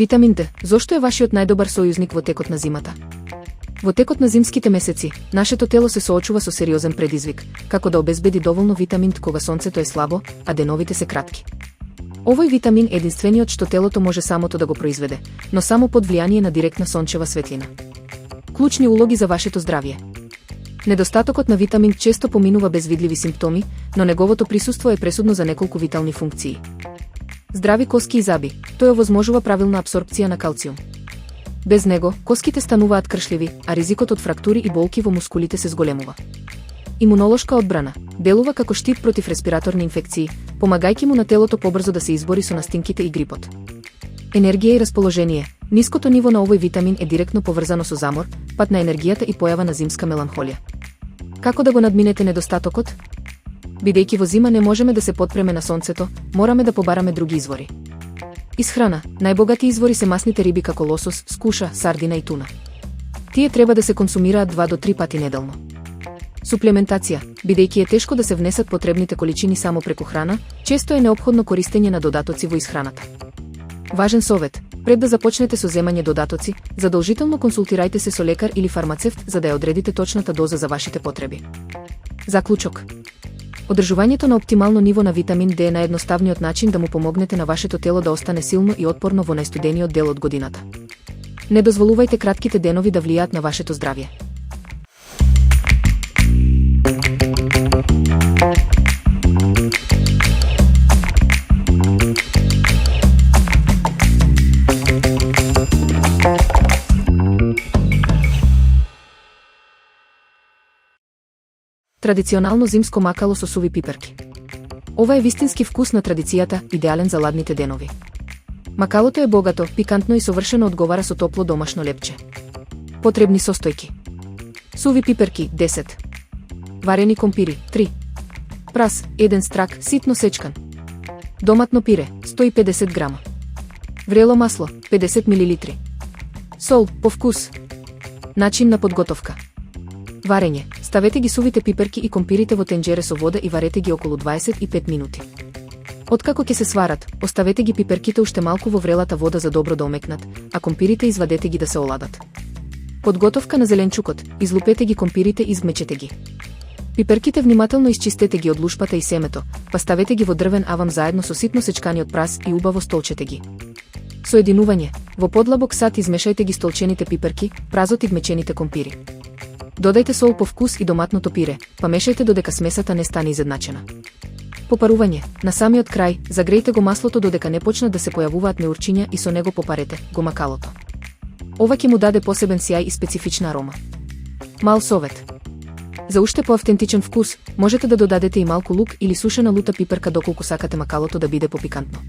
Витамин Д, зошто е вашиот најдобар сојузник во текот на зимата? Во текот на зимските месеци, нашето тело се соочува со сериозен предизвик, како да обезбеди доволно витамин Д кога сонцето е слабо, а деновите се кратки. Овој витамин е единствениот што телото може самото да го произведе, но само под влијание на директна сончева светлина. Клучни улоги за вашето здравје. Недостатокот на витамин често поминува без видливи симптоми, но неговото присуство е пресудно за неколку витални функции. Здрави коски и заби, тој овозможува правилна апсорбција на калциум. Без него, коските стануваат кршливи, а ризикот од фрактури и болки во мускулите се зголемува. Имунолошка одбрана, делува како штит против респираторни инфекции, помагајќи му на телото побрзо да се избори со настинките и грипот. Енергија и расположение. Ниското ниво на овој витамин е директно поврзано со замор, пат на енергијата и појава на зимска меланхолија. Како да го надминете недостатокот? Бидејќи во зима не можеме да се потпреме на сонцето, мораме да побараме други извори. Исхрана. Најбогати извори се масните риби како лосос, скуша, сардина и туна. Тие треба да се консумираат 2 до 3 пати неделно. Суплементација. Бидејќи е тешко да се внесат потребните количини само преку храна, често е неопходно користење на додатоци во исхраната. Важен совет. Пред да започнете со земање додатоци, задолжително консултирајте се со лекар или фармацевт за да ја одредите точната доза за вашите потреби. Заклучок. Одржувањето на оптимално ниво на витамин Д е наједноставниот начин да му помогнете на вашето тело да остане силно и отпорно во најстудениот дел од годината. Не дозволувајте кратките денови да влијаат на вашето здравје. Традиционално зимско макало со суви пиперки. Ова е вистински вкус на традицијата, идеален за ладните денови. Макалото е богато, пикантно и совршено одговара со топло домашно лепче. Потребни состојки. Суви пиперки 10. Варени компири 3. Прас 1 страк, ситно сечкан. Доматно пире 150 грама. Врело масло 50 мл. Сол по вкус. Начин на подготовка. Варење. Ставете ги сувите пиперки и компирите во тенџере со вода и варете ги околу 25 минути. Откако ќе се сварат, оставете ги пиперките уште малку во врелата вода за добро да омекнат, а компирите извадете ги да се оладат. Подготовка на зеленчукот. Излупете ги компирите и измечете ги. Пиперките внимателно исчистете ги од лушпата и семето, па ставете ги во дрвен авам заедно со ситно сечканиот прас и убаво столчете ги. Соединување. Во подлабок сат измешајте ги столчените пиперки, празот и вмечените компири. Додајте сол по вкус и доматното пире, па мешајте додека смесата не стане изедначена. Попарување. На самиот крај, загрејте го маслото додека не почнат да се појавуваат меурчиња и со него попарете го макалото. Ова ќе му даде посебен сјај и специфична арома. Мал совет. За уште поавтентичен вкус, можете да додадете и малку лук или сушена лута пиперка доколку сакате макалото да биде попикантно.